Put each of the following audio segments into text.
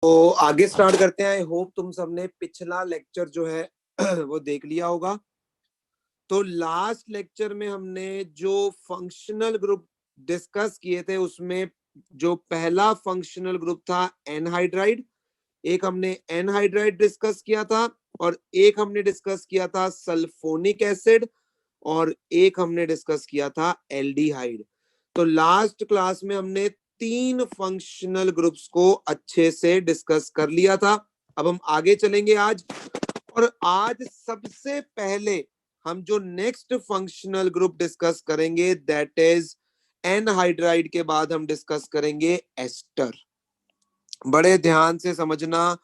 तो आगे स्टार्ट करते हैं। आई होप तुम सबने पिछला लेक्चर जो है वो देख लिया होगा। तो लास्ट लेक्चर में हमने जो फंक्शनल ग्रुप डिस्कस किए थे उसमें जो पहला फंक्शनल ग्रुप था एनहाइड्राइड, एक हमने एनहाइड्राइड डिस्कस किया था और एक हमने डिस्कस किया था सल्फोनिक एसिड और एक हमने डिस्कस किया था एल्डिहाइड। तो लास्ट क्लास में हमने 3 फंक्शनल ग्रुप्स को अच्छे से डिस्कस कर लिया था। अब हम आगे चलेंगे आज, और आज सबसे पहले हम जो नेक्स्ट फंक्शनल ग्रुप डिस्कस करेंगे दैट इज एनहाइड्राइड के बाद हम डिस्कस करेंगे एस्टर। बड़े ध्यान से समझना,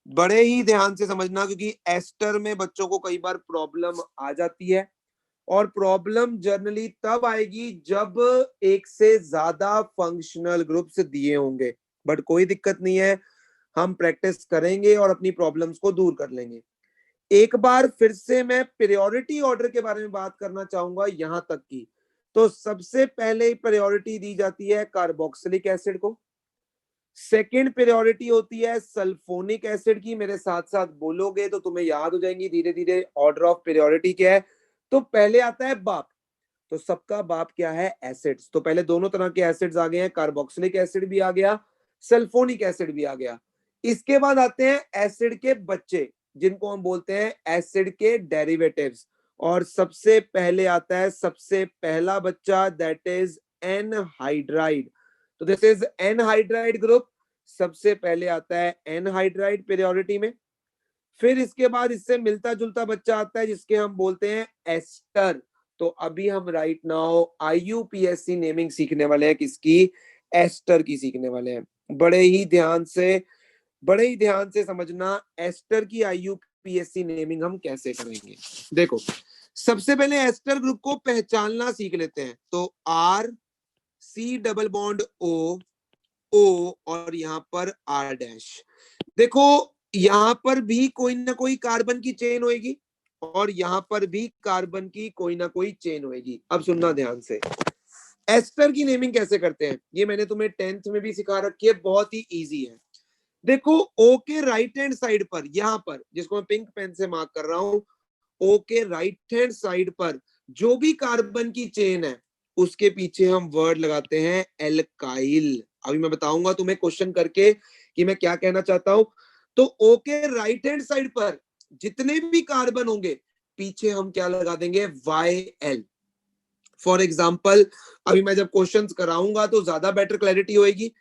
बड़े ही ध्यान से समझना, क्योंकि एस्टर में बच्चों को कई बार प्रॉब्लम आ जाती है और प्रॉब्लम जनरली तब आएगी जब एक से ज्यादा फंक्शनल ग्रुप्स दिए होंगे। बट कोई दिक्कत नहीं है, हम प्रैक्टिस करेंगे और अपनी प्रॉब्लम्स को दूर कर लेंगे। एक बार फिर से मैं प्रायोरिटी ऑर्डर के बारे में बात करना चाहूंगा यहां तक की। तो सबसे पहले प्रायोरिटी दी जाती है कार्बोक्सिलिक एसिड को, सेकंड प्रायोरिटी होती है सल्फोनिक एसिड की। मेरे साथ साथ बोलोगे तो तुम्हें याद हो जाएंगी धीरे धीरे ऑर्डर ऑफ प्रायोरिटी क्या है। तो पहले आता है बाप, तो सबका बाप क्या है एसिड्स। तो पहले दोनों तरह के एसिड्स आ गए हैं, कार्बोक्सिलिक एसिड भी आ गया, सल्फोनिक एसिड भी आ गया। इसके बाद आते हैं एसिड के बच्चे जिनको हम बोलते हैं एसिड के डेरिवेटिव्स, और सबसे पहले आता है सबसे पहला बच्चा दैट इज एनहाइड्राइड। तो दिस इज एनहाइड्राइड ग्रुप। सबसे पहले आता है एनहाइड्राइड प्रायोरिटी में। फिर इसके बाद इससे मिलता जुलता बच्चा आता है जिसके हम बोलते हैं एस्टर। तो अभी हम राइट नाउ आईयूपीएससी नेमिंग सीखने वाले हैं, किसकी? एस्टर की सीखने वाले हैं। बड़े ही ध्यान से समझना एस्टर की आईयूपीएससी नेमिंग हम कैसे करेंगे। देखो, सबसे पहले एस्टर ग्रुप को पहचानना सीख लेते हैं। तो R C double bond O O और यहां पर आर डैश। देखो, यहां पर भी कोई ना कोई कार्बन की चेन होगी और यहां पर भी कार्बन की कोई ना कोई चेन होगी। अब सुनना ध्यान से, एस्टर की नेमिंग कैसे करते हैं ये मैंने तुम्हें 10th में भी सिखा रखी है, बहुत ही इजी है। देखो, ओ के राइट हैंड साइड पर, यहां पर जिसको मैं पिंक पेन से मार्क कर रहा हूं, ओ के राइट हैंड साइड पर जो भी कार्बन की चेन है उसके पीछे हम वर्ड लगाते हैं एल्काइल। अभी मैं बताऊंगा तुम्हें क्वेश्चन करके कि मैं क्या कहना चाहता हूं। तो ओ के राइट हैंड साइड पर जितने भी कार्बन होंगे पीछे हम क्या लगा देंगे? YL। फॉर एग्जाम्पल, अभी मैं जब क्वेश्चंस कराऊंगा तो ज्यादा बेटर क्लैरिटी होगी।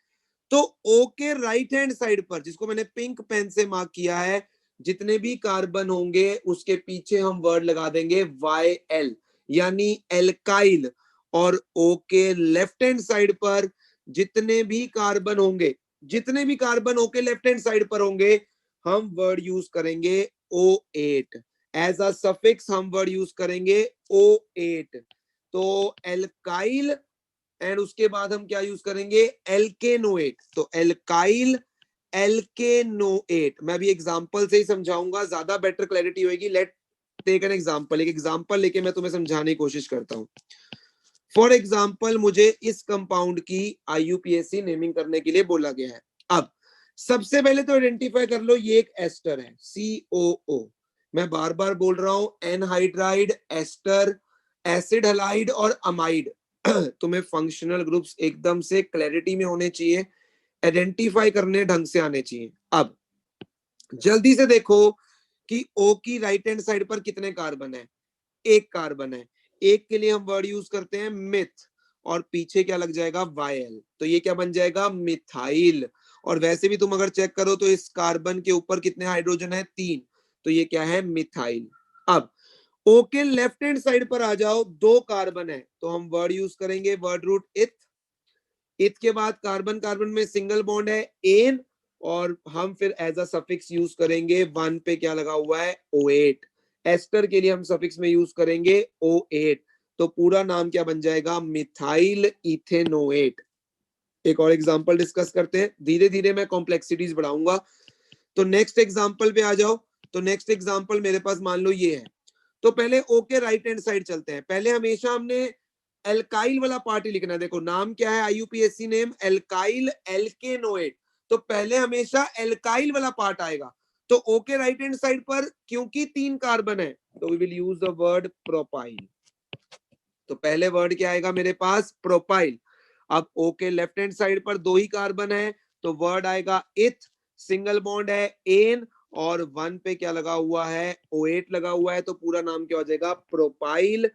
तो ओ के राइट हैंड साइड पर जिसको मैंने पिंक पेन से मार्क किया है, जितने भी कार्बन होंगे उसके पीछे हम वर्ड लगा देंगे YL, यानी एल्काइल। और ओ के लेफ्ट हैंड साइड पर जितने भी कार्बन होंगे, जितने भी कार्बन ओ के लेफ्ट हैंड साइड पर होंगे, हम वर्ड यूज करेंगे O8 एज अ सफिक्स। हम वर्ड यूज करेंगे O8। तो एल्काइल एंड उसके बाद हम क्या यूज करेंगे? एल्केनोएट। तो एल्काइल एल्केनोएट। मैं भी एग्जांपल से ही समझाऊंगा, ज्यादा बेटर क्लैरिटी होगी। Let take an example. एक एग्जांपल लेके मैं तुम्हें समझाने की कोशिश करता हूं। फॉर एग्जांपल, मुझे इस कंपाउंड की आईयूपीएससी नेमिंग करने के लिए बोला गया है। अब सबसे पहले तो आइडेंटिफाई कर लो ये एक एस्टर है, COO। मैं बार बार बोल रहा हूं, एनहाइड्राइड, एस्टर, एसिड हलाइड और अमाइड। तुम्हें फंक्शनल ग्रुप्स एकदम से क्लैरिटी में होने चाहिए, आइडेंटिफाई करने ढंग से आने चाहिए। अब जल्दी से देखो कि O की राइट हैंड साइड पर कितने कार्बन है? एक कार्बन है। एक के लिए हम वर्ड यूज करते हैं मिथ, और पीछे क्या लग जाएगा? YL। तो ये क्या बन जाएगा? मिथाइल। और वैसे भी तुम अगर चेक करो तो इस कार्बन के ऊपर कितने हाइड्रोजन है? 3। तो ये क्या है? मिथाइल। अब O के लेफ्ट हैंड साइड पर आ जाओ, 2 कार्बन है तो हम वर्ड यूज करेंगे वर्ड रूट इथ। इथ के बाद कार्बन कार्बन में सिंगल बॉन्ड है एन, और हम फिर एज अ सफिक्स यूज करेंगे 1 पे क्या लगा हुआ है? O8। एस्टर के लिए हम सफिक्स में यूज करेंगे O8। तो पूरा नाम क्या बन जाएगा? Methyl ethanoate. एक और एग्जांपल डिस्कस करते हैं, धीरे धीरे मैं कॉम्प्लेक्सिटीज बढ़ाऊंगा। तो नेक्स्ट एग्जांपल पे आ जाओ। तो नेक्स्ट एग्जांपल मेरे पास मान लो ये है। तो पहले O के राइट हैंड साइड चलते हैं। पहले हमेशा हमने एल्काइल वाला पार्ट ही लिखना है। देखो नाम क्या है आईयूपीएससी नेम? Alkyl alkanoate. तो पहले हमेशा एल्काइल वाला पार्ट आएगा। तो O के राइट हैंड साइड पर क्योंकि 3 कार्बन है तो we will use the word propyl. तो पहले वर्ड क्या आएगा मेरे पास, प्रोपाइल। अब O के लेफ्ट हैंड साइड पर 2 ही कार्बन है तो वर्ड आएगा इथ, सिंगल बॉन्ड है एन, और 1 पे क्या लगा हुआ है, O8 लगा हुआ है, तो पूरा नाम क्या हो जाएगा, प्रोपाइल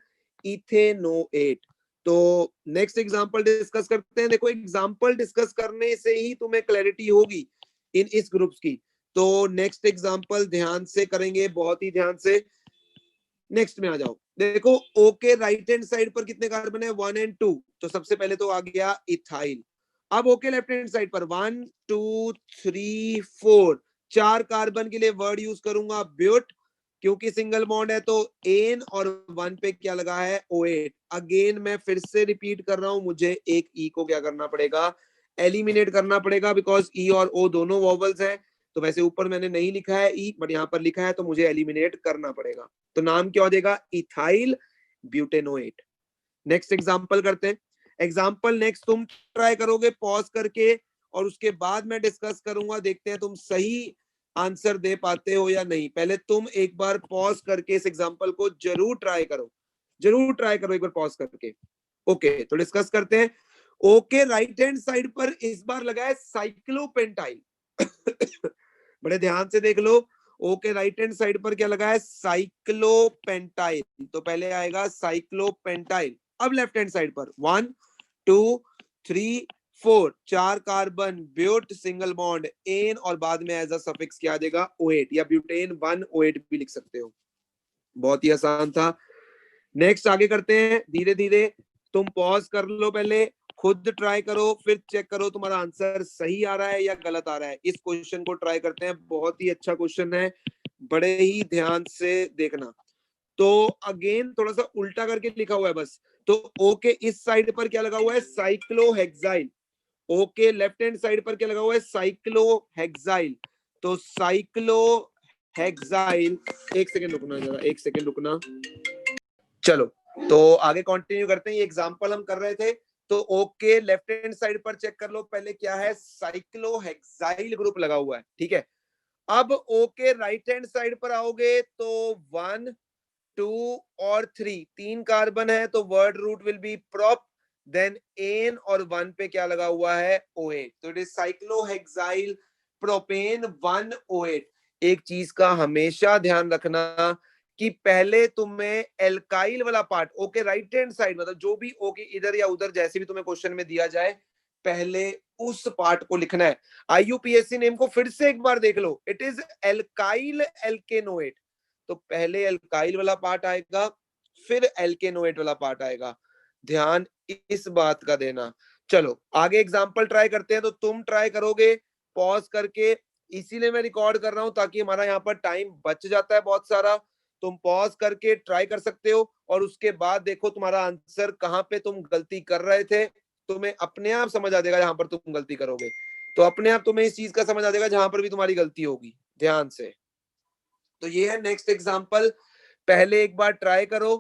इथेनोएट। तो नेक्स्ट एग्जांपल डिस्कस करते हैं। देखो एग्जांपल डिस्कस करने से ही तुम्हें क्लैरिटी होगी इन इस ग्रुप्स की। तो नेक्स्ट एग्जांपल ध्यान से करेंगे, बहुत ही ध्यान से। नेक्स्ट में आ जाओ। देखो O के राइट हैंड साइड पर कितने कार्बन है, 1 और 2। तो सबसे पहले तो आ गया इथाइल। अब O के लेफ्ट हैंड साइड पर 1 2 3 4 4 कार्बन के लिए वर्ड यूज करूंगा ब्यूट, क्योंकि सिंगल बॉन्ड है तो एन, और 1 पे क्या लगा है, O8। अगेन मैं फिर से रिपीट कर रहा हूं, मुझे एक ई को क्या करना पड़ेगा, एलिमिनेट करना पड़ेगा, बिकॉज ई और ओ दोनों वॉवल्स हैं। तो वैसे ऊपर मैंने नहीं लिखा है ई, बट यहाँ पर लिखा है, तो मुझे एलिमिनेट करना पड़ेगा। तो नाम क्या हो जाएगा, इथाइल ब्यूटेनोएट। नेक्स्ट एग्जांपल करते हैं। एग्जांपल नेक्स्ट तुम ट्राई करोगे पॉज करके, और उसके बाद मैं डिस्कस करूंगा। देखते हैं तुम सही आंसर दे पाते हो या नहीं। पहले तुम एक बार पॉज करके इस एग्जांपल को जरूर ट्राई करो, जरूर ट्राई करो एक बार पॉज करके। ओके, तो डिस्कस करते हैं। ओके, राइट हैंड साइड पर इस बार लगा है साइक्लोपेंटाइल। बड़े ध्यान से देख लो, O के राइट हैंड साइड पर क्या लगा है, साइक्लोपेंटाइल। तो पहले आएगा साइक्लोपेंटाइल। अब लेफ्ट हैंड साइड पर 1 2 3 4 4 carbon, but, single bond ane, और बाद में एज अ सफिक्स क्या आ जाएगा, O8, या ब्यूटेन 1 O8 भी लिख सकते हो। बहुत ही आसान था। नेक्स्ट आगे करते हैं धीरे धीरे। तुम पॉज कर लो, पहले खुद ट्राई करो, फिर चेक करो तुम्हारा आंसर सही आ रहा है या गलत आ रहा है। इस क्वेश्चन को ट्राई करते हैं, बहुत ही अच्छा क्वेश्चन है, बड़े ही ध्यान से देखना। तो अगेन थोड़ा सा उल्टा करके लिखा हुआ है बस। तो O के इस साइड पर क्या लगा हुआ है, साइक्लोहेक्साइल। O के लेफ्ट हैंड साइड पर क्या लगा हुआ है, साइक्लोहेक्साइल। तो साइक्लोहेक्साइल, एक सेकेंड रुकना जरा, एक सेकेंड रुकना। चलो तो आगे कंटिन्यू करते हैं। ये एग्जांपल हम कर रहे थे। तो ओके लेफ्ट हैंड साइड पर चेक कर लो पहले क्या है, साइक्लोहेक्साइल ग्रुप लगा हुआ है, ठीक है। अब ओके राइट हैंड साइड पर आओगे तो 1 2 और 3 3 कार्बन है, तो word root will be prop, then ane, और 1 पे क्या लगा हुआ है, O8। तो it is cyclohexyl propane 1 O8। एक चीज का हमेशा ध्यान रखना कि पहले तुम्हें एल्काइल वाला part, okay right hand side, मतलब जो भी ओके इधर या उधर जैसे भी तुम्हें क्वेश्चन में दिया जाए, पहले उस पार्ट को लिखना है। आईयूपीएससी नेम को फिर से एक बार देख लो, इट इज एल्काइल एल्केनोएट। तो पहले एल्काइल वाला पार्ट आएगा, फिर एल्केनोएट वाला पार्ट आएगा। ध्यान इस बात का देना। चलो आगे एग्जांपल ट्राई करते हैं। तो तुम ट्राई करोगे पॉज करके, इसीलिए मैं रिकॉर्ड कर रहा हूं ताकि हमारा यहाँ पर टाइम बच जाता है बहुत सारा। तुम पॉज करके ट्राई कर सकते हो, और उसके बाद देखो तुम्हारा आंसर कहाँ पे तुम गलती कर रहे थे। तुम्हें अपने आप समझ आ जाएगा जहां पर तुम गलती करोगे, तो अपने आप तुम्हें इस चीज का समझ आ जाएगा जहां पर भी तुम्हारी गलती होगी। ध्यान से। तो ये है नेक्स्ट एग्जांपल। पहले एक बार ट्राई करो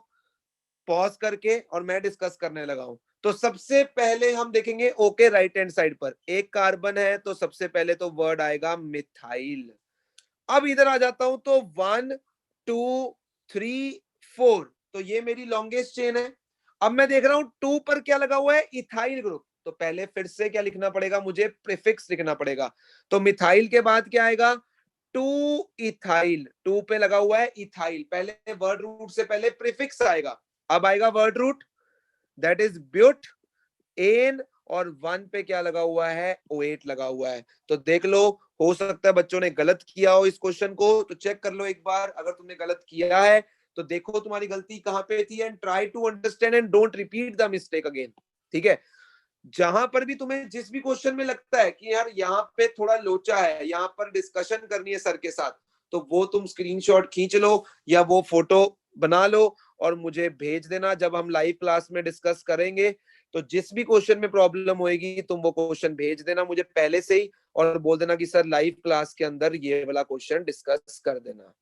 पॉज करके, और मैं डिस्कस करने लगा हूं। तो सबसे पहले हम देखेंगे ओके राइट हैंड साइड पर एक कार्बन है, तो सबसे पहले तो वर्ड आएगा मिथाइल। अब इधर आ जाता हूं तो 1 2 3 4, तो ये मेरी लॉन्गेस्ट चेन है। अब मैं देख रहा हूं 2 पर क्या लगा हुआ है, इथाइल ग्रुप। तो पहले फिर से क्या लिखना पड़ेगा, मुझे प्रीफिक्स लिखना पड़ेगा। तो मिथाइल के बाद क्या आएगा, 2 इथाइल। 2 पे लगा हुआ है इथाइल, पहले वर्ड रूट से पहले प्रीफिक्स आएगा। अब आएगा word root, that is but ane, और 1 पे क्या लगा हुआ है, O8 लगा हुआ है। तो देख लो, हो सकता है बच्चों ने गलत किया हो इस क्वेश्चन को, तो चेक कर लो एक बार। अगर तुमने गलत किया है तो देखो तुम्हारी गलती कहां पे थी, and try to understand and don't repeat the mistake again, ठीक है। जहां पर भी तुम्हें जिस भी क्वेश्चन में लगता है कि यार यहाँ पे थोड़ा लोचा है, यहाँ पर डिस्कशन करनी है सर के साथ, तो वो तुम स्क्रीनशॉट खींच लो या वो फोटो बना लो और मुझे भेज देना। जब हम लाइव क्लास में डिस्कस करेंगे तो जिस भी क्वेश्चन में प्रॉब्लम होगी तुम वो क्वेश्चन भेज देना मुझे पहले से ही, और बोल देना कि सर लाइव क्लास के अंदर ये वाला क्वेश्चन डिस्कस कर देना।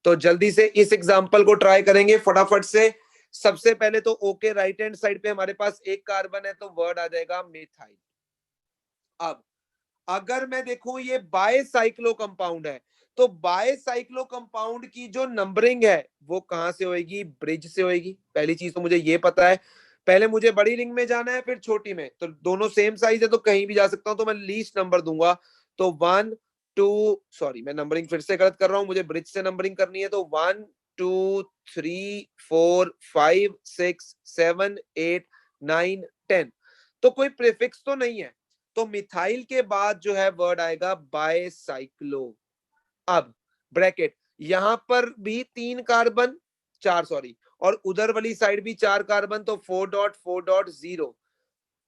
तो जल्दी से इस एग्जांपल को ट्राई करेंगे फटाफट से। सबसे पहले तो ओके राइट हैंड साइड पे हमारे पास एक कार्बन है, तो वर्ड आ जाएगा मिथाइल। अब अगर मैं देखूं ये बायसाइक्लो कंपाउंड है, तो बायसाइक्लो कंपाउंड की जो नंबरिंग है वो कहां से होएगी, ब्रिज से होएगी। पहली चीज तो मुझे ये पता है, पहले मुझे बड़ी रिंग में जाना है फिर छोटी में, तो दोनों सेम साइज है तो कहीं भी जा सकता हूं, तो मैं लीस्ट नंबर दूंगा। तो 1 2, सॉरी मैं नंबरिंग फिर से गलत कर रहा हूं, मुझे ब्रिज से नंबरिंग करनी है। तो 1 2 3 4 5 6 7 8 9 10, तो कोई प्रीफिक्स तो नहीं है, तो मिथाइल के बाद जो है वर्ड आएगा बायसाइक्लो। अब ब्रैकेट, यहां पर भी 3 कार्बन, 4 सॉरी, और उधर वाली साइड भी 4 कार्बन, तो 4.4.0।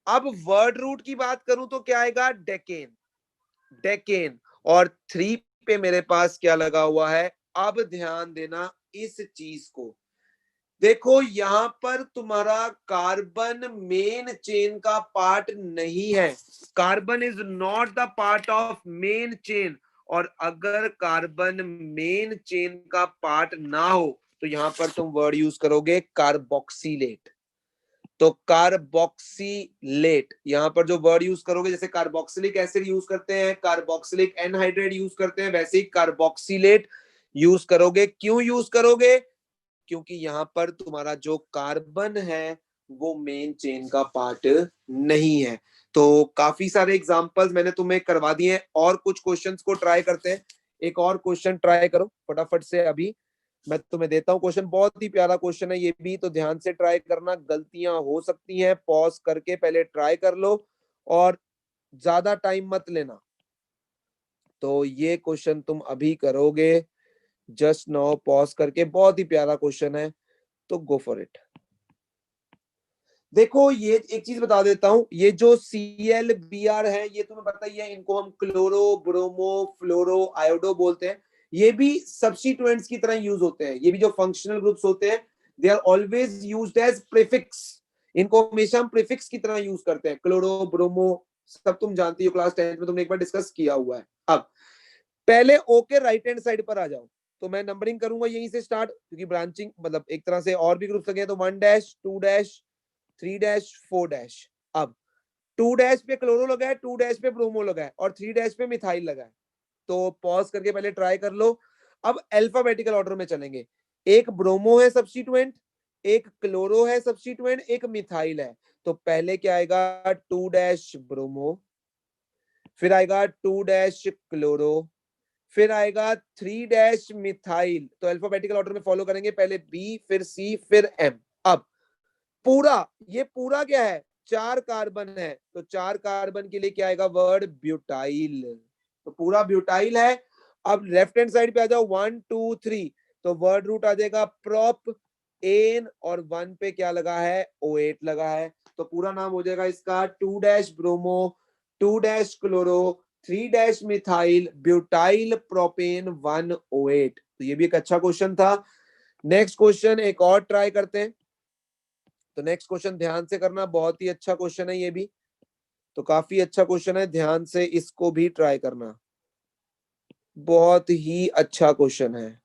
अब वर्ड रूट की बात करूं तो क्या आएगा, डेकेन, डेकेन। और 3 पे मेरे पास क्या लगा हुआ है, अब ध्यान देना इस चीज को, देखो यहां पर तुम्हारा कार्बन मेन चेन का पार्ट नहीं है, carbon is not the part of main chain. और अगर कार्बन मेन चेन का पार्ट ना हो तो यहां पर तुम वर्ड यूज करोगे कार्बोक्सिलेट। तो कार्बोक्सिलेट, यहां पर जो वर्ड यूज करोगे, जैसे कार्बोक्सिलिक एसिड यूज करते हैं, कार्बोक्सिलिक एनहाइड्रेट यूज करते हैं, वैसे ही कार्बोक्सिलेट यूज करोगे। क्यों यूज करोगे, क्योंकि यहां पर तुम्हारा जो कार्बन है वो मेन चेन का पार्ट नहीं है। तो काफी सारे एग्जांपल्स मैंने तुम्हें करवा दिए हैं, और कुछ क्वेश्चंस को ट्राई करते हैं। एक और क्वेश्चन ट्राई करो फटाफट से, अभी मैं तुम्हें देता हूं क्वेश्चन, बहुत ही प्यारा क्वेश्चन है ये भी, तो ध्यान से ट्राई करना, गलतियां हो सकती हैं, पॉज करके पहले ट्राई कर लो और ज्यादा टाइम मत लेना। तो ये क्वेश्चन तुम अभी करोगे, जस्ट नाउ पॉज करके, बहुत ही प्यारा क्वेश्चन है, तो गो फॉर इट। देखो ये एक चीज बता देता हूं, ये जो ClBr है ये तुम्हें पता ही है, इनको हम क्लोरो ब्रोमो फ्लोरो आयोडो बोलते हैं। ये भी सब्स्टिट्यूएंट्स की तरह यूज होते हैं, ये भी जो फंक्शनल ग्रुप्स होते हैं they are always used as prefix, इनको हमेशा हम प्रीफिक्स की तरह यूज करते हैं। क्लोरो ब्रोमो सब तुम जानती हो, क्लास 10 में तुमने एक बार डिस्कस किया हुआ है। अब पहले ओ के राइट हैंड साइड पर आ जाओ, तो मैं नंबरिंग करूंगा यहीं से स्टार्ट, क्योंकि ब्रांचिंग मतलब एक तरह से और भी ग्रुप्स लगे हैं, तो 1 डैश 2 डैश 3 डैश 4 डैश। अब 2 डैश पे क्लोरो लगा है, 2 डैश पे ब्रोमो लगा है, और 3 डैश पे मिथाइल लगा है। तो पॉज करके पहले ट्राई कर लो। अब अल्फाबेटिकल ऑर्डर में चलेंगे, एक ब्रोमो है सब्स्टिट्यूएंट, एक क्लोरो है सब्स्टिट्यूएंट, एक मिथाइल है। तो पहले क्या आएगा, 2 डैश ब्रोमो, फिर आएगा 2 डैश क्लोरो, फिर आएगा 3 डैश मिथाइल। तो अल्फाबेटिकल ऑर्डर में फॉलो करेंगे, पहले बी फिर सी फिर एम। अब पूरा, ये पूरा क्या है, 4 कार्बन है, तो 4 कार्बन के लिए क्या आएगा वर्ड, ब्यूटाइल। तो पूरा ब्यूटाइल है। अब लेफ्ट हैंड साइड पे आ जाओ, 1 2 3, तो वर्ड रूट आ जाएगा प्रोप एन, और 1 पे क्या लगा है, O8 लगा है। तो पूरा नाम हो जाएगा इसका 2 dash bromo 2 dash chloro 3 dash methyl butyl propane 1 O8। तो ये भी एक अच्छा क्वेश्चन था। नेक्स्ट क्वेश्चन एक और ट्राई करते हैं। तो नेक्स्ट क्वेश्चन ध्यान से करना, बहुत ही अच्छा क्वेश्चन है ये भी, तो काफी अच्छा क्वेश्चन है, ध्यान से इसको भी ट्राई करना, बहुत ही अच्छा क्वेश्चन है।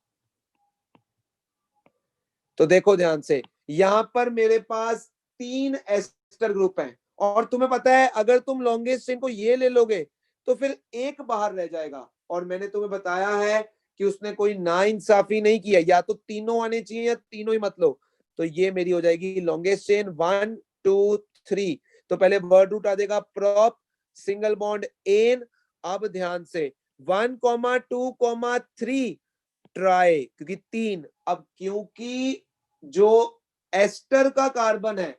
तो देखो ध्यान से, यहां पर मेरे पास 3 एस्टर ग्रुप हैं, और तुम्हें पता है अगर तुम लॉन्गेस्ट चेन को ये ले लोगे तो फिर एक बाहर रह जाएगा, और मैंने तुम्हें बताया है कि उसने कोई नाइंसाफी नहीं किया, या तो तीनों आने चाहिए या तीनों ही मत लो। तो ये मेरी हो जाएगी लॉन्गेस्ट चेन 1 2 3। तो पहले वर्ड रूट आ जाएगा प्रॉप सिंगल बॉन्ड एन। अब ध्यान से 1 2 3 ट्राई, क्योंकि 3, अब क्योंकि जो एस्टर का कार्बन है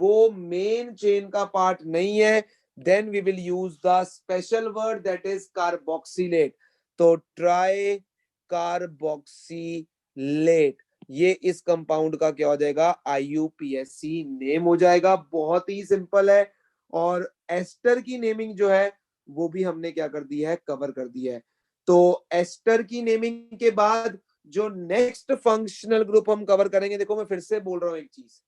वो मेन चेन का पार्ट नहीं है, then we will use the special word that is carboxylate. तो ट्राई कार्बोक्सिलेट, ये इस कंपाउंड का क्या हो जाएगा, IUPAC नेम हो जाएगा। बहुत ही सिंपल है, और एस्टर की नेमिंग जो है वो भी हमने क्या कर दी है, कवर कर दी है। तो एस्टर की नेमिंग के बाद जो नेक्स्ट फंक्शनल ग्रुप हम कवर करेंगे, देखो मैं फिर से बोल रहा हूं एक चीज,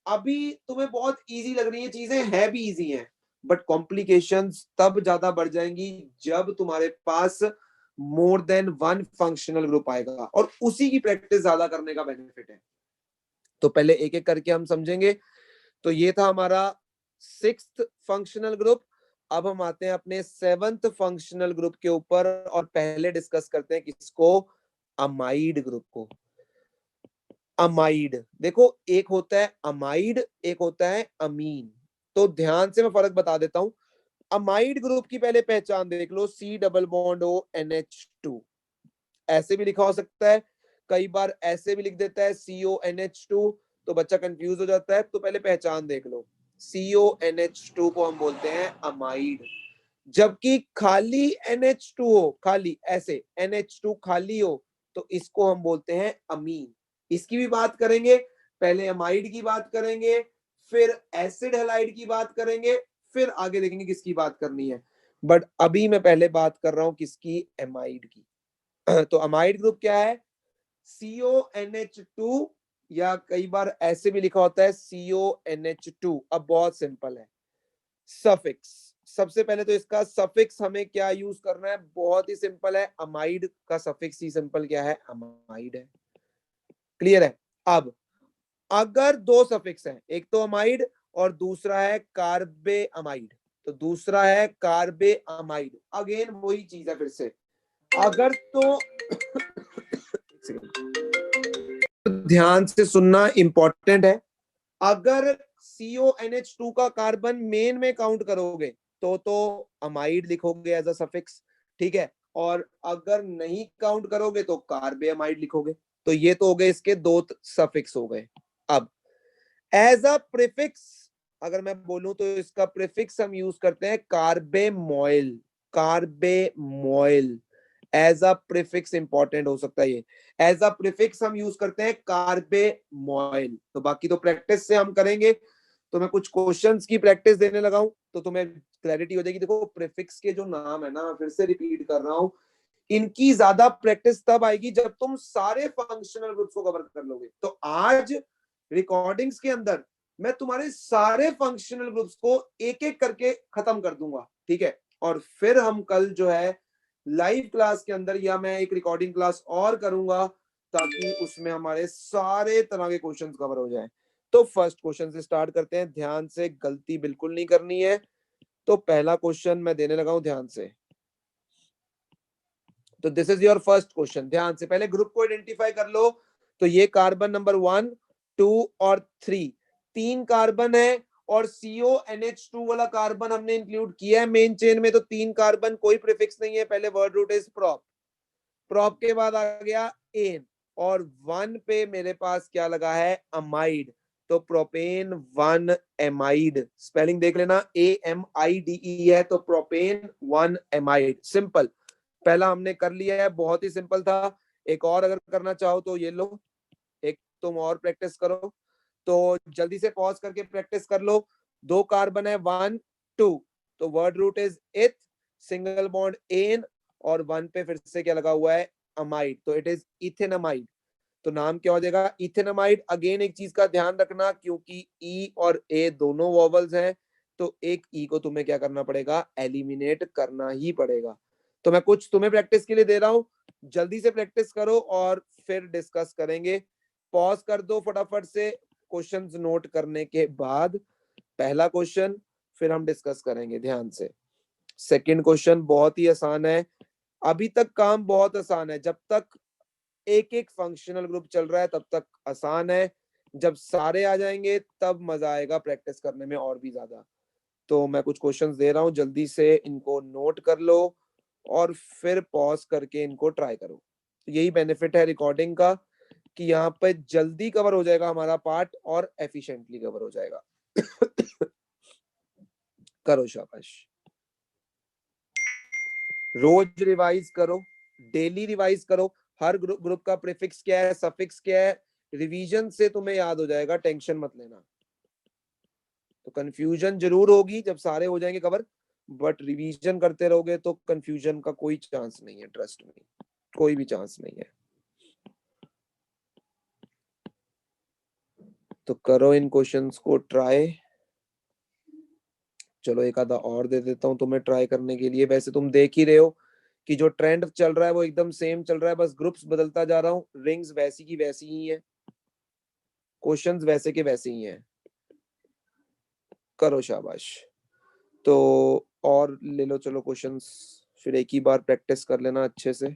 अभी तुम्हें बहुत इजी लग रही है चीजें, है भी इजी हैं, बट कॉम्प्लिकेशंस तब ज्यादा बढ़ जाएंगी जब तुम्हारे पास मोर देन 1 फंक्शनल ग्रुप आएगा, और उसी की प्रैक्टिस ज्यादा करने का बेनिफिट है। तो पहले एक एक करके हम समझेंगे। तो ये था हमारा 6th फंक्शनल ग्रुप। अब हम आते हैं अपने 7th फंक्शनल ग्रुप के ऊपर और पहले डिस्कस करते हैं किसको, अमाइड ग्रुप को। अमाइड देखो, एक होता है अमाइड, एक होता है अमीन। तो ध्यान से मैं फर्क बता देता हूं। अमाइड ग्रुप की पहले पहचान देख लो, C double bond O NH2, ऐसे भी लिखा हो सकता है, कई बार ऐसे भी लिख देता है CONH2, तो बच्चा कंफ्यूज हो जाता है। तो पहले पहचान देख लो, CONH2 को हम बोलते हैं अमाइड। जबकि खाली NH2 हो, खाली ऐसे NH2 खाली हो, तो इसको हम बोलते हैं अमीन। इसकी भी बात करेंगे, पहले अमाइड की बात करेंगे, फिर एसिड हैलाइड की बात करेंगे, फिर आगे देखेंगे किसकी बात करनी है। बट अभी मैं पहले बात कर रहा हूं किसकी, एमाइड की। तो अमाइड ग्रुप क्या है, CONH2, या कई बार ऐसे भी लिखा होता है CONH2। अब बहुत सिंपल है, सफिक्स। सबसे पहले तो इसका सफिक्स हमें क्या यूज करना है, बहुत ही सिंपल है, अमाइड का सफिक्स ही सिंपल क्या है, अमाइड है। क्लियर है। अब अगर दो सफिक्स हैं, एक तो अमाइड और दूसरा है कार्बे अमाइड, तो दूसरा है कार्बे अमाइड, अगेन वही चीज है फिर से। अगर तो ध्यान से सुनना इंपॉर्टेंट है, अगर CONH2 का कार्बन मेन में काउंट करोगे तो अमाइड लिखोगे एज अ सफिक्स, ठीक है। और अगर नहीं काउंट करोगे तो कार्बे अमाइड लिखोगे। तो ये तो हो गए इसके दो सफिक्स हो गए। अब एज अ प्रीफिक्स अगर मैं बोलूं तो इसका प्रीफिक्स हम यूज करते हैं कार्बेमोइल। कार्बेमोइल एज अ प्रीफिक्स इंपॉर्टेंट हो सकता है ये। एज अ प्रीफिक्स हम यूज करते हैं कार्बेमोइल। तो बाकी तो प्रैक्टिस से हम करेंगे। तो मैं कुछ क्वेश्चंस की प्रैक्टिस देने लगा हूं तो तुम्हें क्लैरिटी हो जाएगी। देखो प्रीफिक्स के जो नाम है ना, मैं फिर से रिपीट कर रहा हूं, इनकी ज्यादा प्रैक्टिस तब आएगी जब तुम सारे फंक्शनल ग्रुप्स को कवर कर लोगे। तो आज रिकॉर्डिंग्स के अंदर मैं तुम्हारे सारे फंक्शनल ग्रुप्स को एक एक करके खत्म कर दूंगा, ठीक है। और फिर हम कल जो है लाइव क्लास के अंदर, या मैं एक रिकॉर्डिंग क्लास और करूंगा ताकि उसमें हमारे सारे तरह के क्वेश्चंस कवर हो जाएं। तो फर्स्ट क्वेश्चन से स्टार्ट करते हैं, ध्यान से, गलती बिल्कुल नहीं करनी है। तो पहला क्वेश्चन मैं देने लगा हूं, ध्यान से। तो this is your first question. ध्यान से पहले ग्रुप को आइडेंटिफाई कर लो। तो ये कार्बन नंबर 1, 2 और 3, 3 कार्बन है, और CONH2 वाला कार्बन हमने इंक्लूड किया है मेन चेन में। तो 3 कार्बन, कोई प्रीफिक्स नहीं है, पहले word root is prop. Prop के बाद आ गया एन, और 1 पे मेरे पास क्या लगा है, अमाइड। तो प्रोपेन 1 एमाइड, स्पेलिंग देख लेना, AMIDE है। तो प्रोपेन 1 एमाइड, सिंपल। पहला हमने कर लिया है, बहुत ही सिंपल था। एक और अगर करना चाहो तो ये लो, एक तुम और प्रैक्टिस करो। तो जल्दी से पॉज करके प्रैक्टिस कर लो। 2 कार्बन है, 1 2, तो वर्ड रूट इज इथ, सिंगल बॉन्ड एन, और 1 पे फिर से क्या लगा हुआ है, अमाइड। तो इट इज इथेनमाइड। तो नाम क्या हो जाएगा, इथेनमाइड। अगेन एक चीज का ध्यान रखना, क्योंकि ई और ए दोनों वॉवल्स हैं, तो एक ई को तुम्हें क्या करना पड़ेगा, एलिमिनेट करना ही पड़ेगा। तो मैं कुछ तुम्हें प्रैक्टिस के लिए दे रहा हूं, जल्दी से प्रैक्टिस करो और फिर डिस्कस करेंगे। पॉज कर दो फटाफट से क्वेश्चंस नोट करने के बाद। पहला क्वेश्चन, फिर हम डिस्कस करेंगे ध्यान से। सेकंड क्वेश्चन बहुत ही आसान है। अभी तक काम बहुत आसान है, जब तक एक एक फंक्शनल ग्रुप चल रहा है तब तक आसान है। जब सारे आ जाएंगे तब मजा आएगा प्रैक्टिस करने में और भी ज्यादा। तो मैं कुछ क्वेश्चंस दे रहा हूं, जल्दी से इनको नोट कर लो और फिर पॉज करके इनको ट्राई करो। यही बेनिफिट है रिकॉर्डिंग का, कि यहाँ पे जल्दी कवर हो जाएगा हमारा पार्ट और एफिशिएंटली कवर हो जाएगा। करो शाबाश। रोज रिवाइज करो, डेली रिवाइज करो। हर ग्रुप का प्रीफिक्स क्या है, सफिक्स क्या है, रिवीजन से तुम्हें याद हो जाएगा, टेंशन मत लेना। तो कंफ्यूजन जरूर होगी जब सारे हो जाएंगे कवर, बट रिवीजन करते रहोगे तो कंफ्यूजन का कोई चांस नहीं है, ट्रस्ट में, कोई भी चांस नहीं है। तो करो इन क्वेश्चंस को ट्राई। चलो एक आधा और दे देता हूं तुम्हें ट्राई करने के लिए। वैसे तुम देख ही रहे हो कि जो ट्रेंड चल रहा है वो एकदम सेम चल रहा है, बस ग्रुप्स बदलता जा रहा हूँ, रिंग्स वैसी की वैसी ही है, क्वेश्चंस वैसे के वैसे ही हैं। करो शाबाश। तो और ले लो चलो क्वेश्चंस, फिर एक ही बार प्रैक्टिस कर लेना अच्छे से।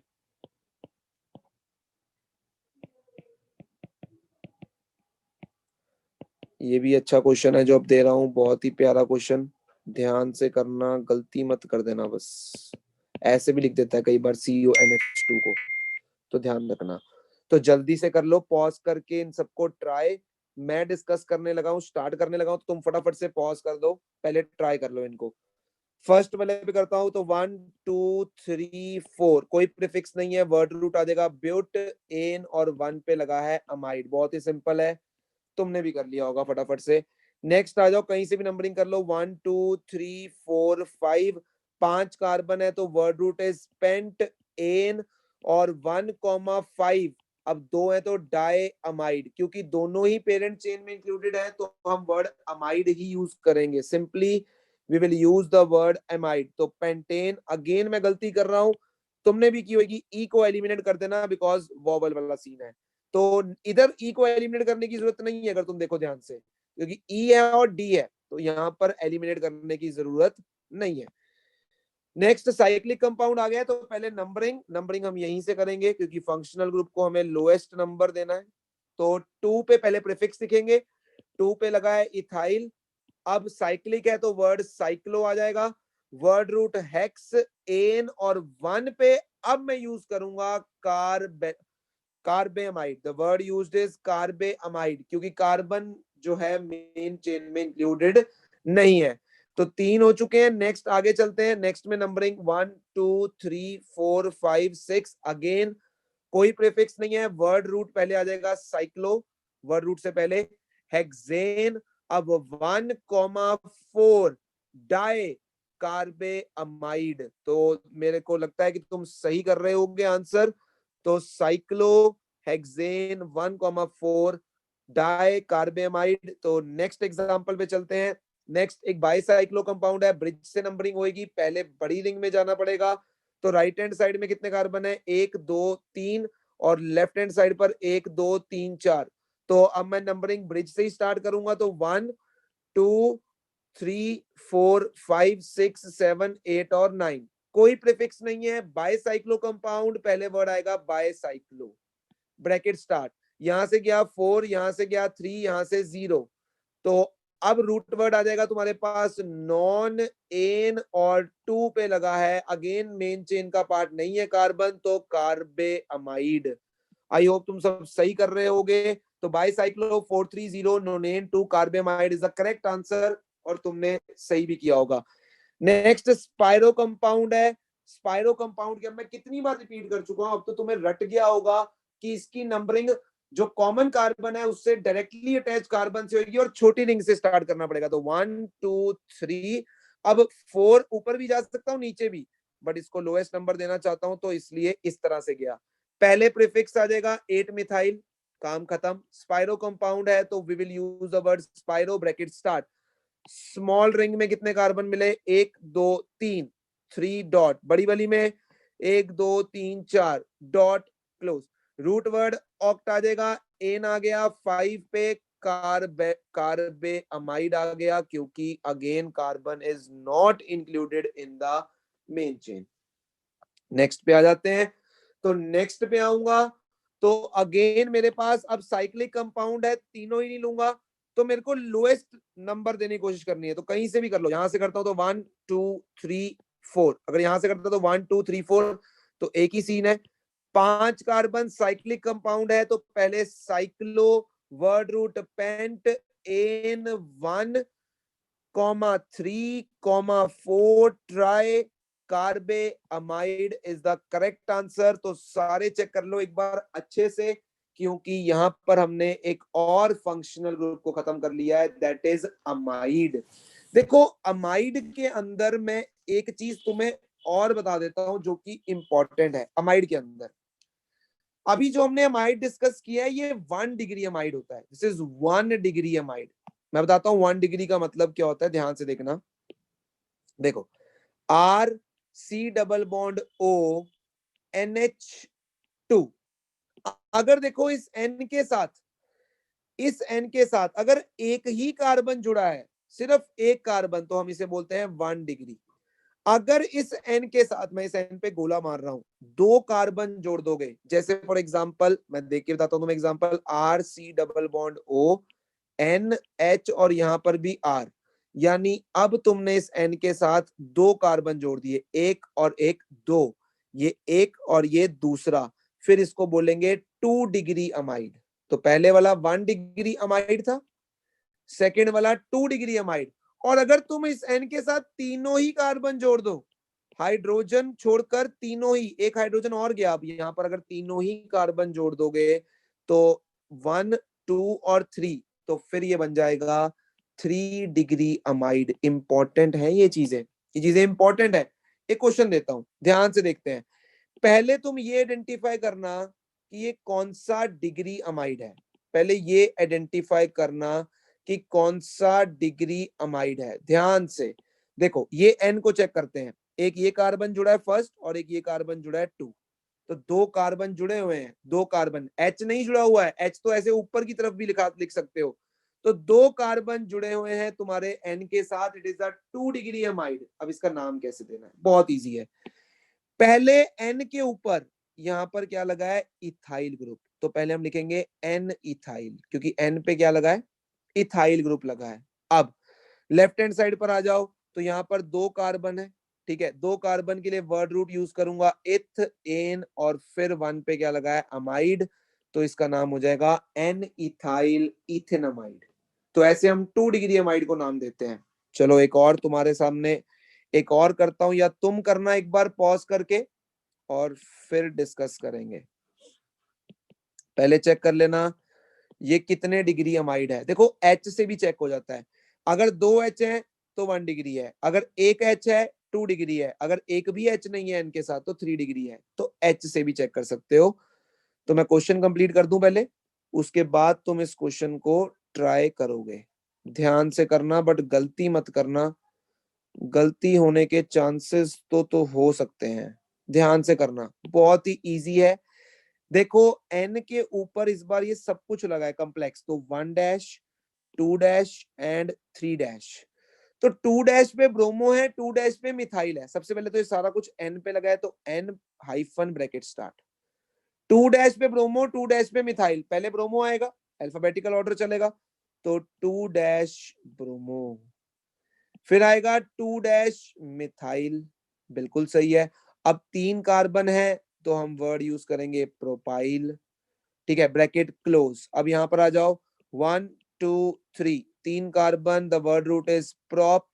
ये भी अच्छा क्वेश्चन है जो अब दे रहा हूँ, बहुत ही प्यारा क्वेश्चन, ध्यान से करना, गलती मत कर देना बस। ऐसे भी लिख देता है कई बार CuNH2 को, तो ध्यान रखना। तो जल्दी से कर लो, पॉज करके इन सबको ट्राई। मैं डिस्कस करने लगा हूँ, स्टार्ट करने लगा हूँ, तो तुम फटाफट से पॉज कर दो, पहले ट्राई कर लो इनको। फर्स्ट वाले पे करता हूँ तो 1 2 3 4, कोई प्रीफिक्स नहीं है, वर्ड रूट आ जाएगा ब्यूट एन, और 1 पे लगा है अमाइड। बहुत ही सिंपल है, तुमने भी कर लिया होगा फटाफट से। नेक्स्ट आ जाओ, कहीं से भी नंबरिंग कर लो, 1 2 3 4 5, 5 कार्बन है तो word root is pent ane, और 1,5 अब 2 है तो डाई अमाइड, क्योंकि दोनों ही पेरेंट चेन में इंक्लूडेड है तो हम वर्ड अमाइड ही यूज करेंगे, simply we will use the word amide. तो पेंटेन, अगेन मैं गलती कर रहा हूं, तुमने भी की होगी, ई को एलिमिनेट कर देना बिकॉज वॉवल वाला सीन है, तो इधर ई को एलिमिनेट करने की जरूरत नहीं है अगर तुम देखो ध्यान से, क्योंकि ई है और डी है, तो यहाँ पर एलिमिनेट करने की जरूरत नहीं है। नेक्स्ट साइक्लिक कंपाउंड आ गया, तो पहले नंबरिंग हम यहीं से करेंगे क्योंकि फंक्शनल ग्रुप को हमें लोएस्ट नंबर देना है। तो 2 पे पहले प्रीफिक्स लिखेंगे, 2 पे लगा है इथाइल, अब साइक्लिक है तो वर्ड साइक्लो आ जाएगा, वर्ड रूट हेक्स एन, और 1 पे अब मैं यूज करूंगा कार्बेमाइड, द वर्ड यूज्ड इज कार्बेमाइड, क्योंकि कार्बन जो है मेन चेन में इंक्लूडेड नहीं है। तो 3 हो चुके हैं, नेक्स्ट आगे चलते हैं। नेक्स्ट में नंबरिंग 1 2 3 4 5 6, अगेन कोई प्रीफिक्स नहीं है, वर्ड रूट पहले आ जाएगा साइक्लो, वर्ड रूट से पहले हेक्सेन, अब 1,4 डाई कार्बेमाइड। तो मेरे को लगता है कि तुम सही कर रहे होगे आंसर, तो साइक्लो हेक्सेन 1,4 डाई कार्बेमाइड। तो नेक्स्ट एग्जांपल पे चलते हैं। नेक्स्ट एक बाईसाइक्लो कंपाउंड है, ब्रिज से नंबरिंग होगी, पहले बड़ी रिंग में जाना पड़ेगा। तो राइट हैंड साइड में कितने कार्बन है, 1 2 3, और लेफ्ट हैंड साइड पर 1 2 3 4। तो अब मैं नंबरिंग ब्रिज से ही स्टार्ट करूंगा, तो 1 2 3 4 5 6 7 8 और 9, कोई प्रीफिक्स नहीं है, बाईसाइक्लो कंपाउंड, पहले वर्ड आएगा बाईसाइक्लो, ब्रैकेट स्टार्ट, यहां से गया 4, यहां से गया 3, यहां से 0, तो अब रूट वर्ड आ जाएगा तुम्हारे पास नॉन एन, और 2 पे लगा है अगेन मेन चेन का पार्ट नहीं है कार्बन, तो कार्बे अमाइड। आई होप तुम सब सही कर रहे होगे। तो bicyclo 430 नोनेन 2 कार्बेमाइड is the correct answer, और तुमने सही भी किया होगा। नेक्स्ट स्पाइरो कंपाउंड है, स्पाइरो कंपाउंड की मैं कितनी बार रिपीट कर चुका हूं, अब तो तुम्हें रट गया होगा कि इसकी नंबरिंग जो कॉमन कार्बन है उससे डायरेक्टली अटैच कार्बन से होगी, और छोटी रिंग से स्टार्ट करना पड़ेगा। तो 1 2 3, अब 4 ऊपर भी जा सकता हूँ नीचे भी, बट इसको लोएस्ट नंबर देना चाहता हूं तो इसलिए इस तरह से गया। पहले प्रीफिक्स आ जाएगा 8 मिथाइल, काम खत्म। स्पाइरो कंपाउंड है तो we will use the word spiro, bracket start, small ring में कितने कार्बन मिले, 1 2 3, 3 डॉट, बड़ी वाली में 1 2 3 4 dot, close. Root word oct आ जाएगा, एन आ गया, 5 पे कार्बे अमाइड आ गया, क्योंकि again carbon is not included in the main chain. Next पे आ जाते हैं, तो नेक्स्ट पे आऊंगा तो अगेन मेरे पास अब साइक्लिक कंपाउंड है, तीनों ही नहीं लूंगा, तो मेरे को लोएस्ट नंबर देने की कोशिश करनी है। तो कहीं से भी कर लो, यहां से करता हूं तो 1 2 3 4, अगर यहां से करता हूं तो 1 2 3 4, तो एक ही सीन है। 5 कार्बन साइक्लिक कंपाउंड है, तो पहले cyclo, word root pent ane 1 3 4 tri carb amide is the correct answer. तो सारे चेक कर लो एक बार अच्छे से, क्योंकि यहां पर हमने एक और फंक्शनल ग्रुप को खत्म कर लिया है, दैट इज अमाइड। देखो अमाइड के अंदर मैं एक चीज तुम्हें और बता देता हूं जो कि इंपॉर्टेंट है अमाइड के अंदर। अभी जो हमने अमाइड डिस्कस किया है ये 1 डिग्री अमाइड होता है, दिस इज 1 डिग्री अमाइड। मैं बताता हूं 1 डिग्री का मतलब क्या होता है, ध्यान से देखना। देखो R C double bond O NH2, अगर देखो इस N के साथ अगर एक ही कार्बन जुड़ा है सिर्फ एक कार्बन, तो हम इसे बोलते हैं 1 डिग्री। अगर इस एन के साथ, मैं इस एन पे गोला मार रहा हूं, 2 कार्बन जोड़ दोगे, जैसे फॉर एग्जांपल मैं देख के बताता हूं तुम्हें example, R C double bond O N H और यहां पर भी आर, यानी अब तुमने इस एन के साथ 2 कार्बन जोड़ दिए, एक और एक 2, ये एक और ये दूसरा, फिर इसको बोलेंगे 2 डिग्री अमाइड। तो पहले वाला 1 डिग्री अमाइड था, सेकेंड वाला 2 डिग्री अमाइड। और अगर तुम इस एन के साथ तीनों ही कार्बन जोड़ दो, हाइड्रोजन छोड़कर तीनों ही, एक हाइड्रोजन और गया, अब यहां पर अगर तीनों ही कार्बन जोड़ दोगे तो 1 2 और 3, तो फिर ये बन जाएगा 3 डिग्री अमाइड। इंपॉर्टेंट है ये चीजें इंपॉर्टेंट है। एक क्वेश्चन देता हूं, ध्यान से देखते हैं। पहले तुम ये आइडेंटिफाई करना कि ये कौन सा डिग्री अमाइड है, पहले ये आइडेंटिफाई करना कि कौन सा डिग्री अमाइड है। ध्यान से देखो, ये एन को चेक करते हैं, एक ये कार्बन जुड़ा है फर्स्ट और एक ये कार्बन जुड़ा है 2, तो 2 कार्बन जुड़े हुए हैं, 2 कार्बन, एच नहीं जुड़ा हुआ है, एच तो ऐसे ऊपर की तरफ भी लिख सकते हो। तो 2 कार्बन जुड़े हुए हैं तुम्हारे एन के साथ, it is a 2 degree amide. अब इसका नाम कैसे देना है, बहुत इजी है। पहले एन के ऊपर यहां पर क्या लगा है, इथाइल ग्रुप, तो पहले हम लिखेंगे एन इथाइल, क्योंकि एन पे क्या लगा है, इथाइल ग्रुप लगा है। अब लेफ्ट हैंड साइड पर आ जाओ, तो यहां पर 2 कार्बन है, ठीक है, 2 कार्बन के लिए वर्ड रूट यूज करूंगा इथ एन, और फिर 1 पे क्या लगा है, अमाइड, तो इसका नाम हो जाएगा एन इथाइल इथेनमाइड। तो ऐसे हम 2 डिग्री अमाइड को नाम देते हैं। चलो एक और तुम्हारे सामने एक और करता हूं, या तुम करना एक बार पॉज करके और फिर डिस्कस करेंगे। पहले चेक कर लेना ये कितने डिग्री अमाइड है। देखो एच से भी चेक हो जाता है, अगर 2 एच है तो 1 डिग्री है, अगर एक एच है 2 डिग्री है, अगर एक भी एच नहीं है इनके साथ तो 3 डिग्री है। तो एच से भी चेक कर सकते हो। तो मैं क्वेश्चन कंप्लीट कर दूं पहले, उसके बाद तुम इस क्वेश्चन को ट्राई करोगे। ध्यान से करना, बट गलती मत करना, गलती होने के चांसेस तो हो सकते हैं। ध्यान से करना, बहुत ही इजी है। देखो एन के ऊपर इस बार ये सब कुछ लगा है कॉम्प्लेक्स, तो 1 डैश 2 डैश एंड 3 डैश। तो 2 डैश पे ब्रोमो है, 2 डैश पे मिथाइल है। सबसे पहले तो ये सारा कुछ एन पे लगा है, तो N hyphen bracket start, 2 dash पे ब्रोमो 2 डैश पे मिथाइल, पहले ब्रोमो आएगा, अल्फाबेटिकल ऑर्डर चलेगा, तो 2 डैश ब्रोमो, फिर आएगा 2 डैश मिथाइल, बिल्कुल सही है। अब 3 कार्बन है तो हम वर्ड यूज करेंगे प्रोपाइल, ठीक है, ब्रैकेट क्लोज। अब यहां पर आ जाओ, 1 2 3, 3 carbon, the word root is prop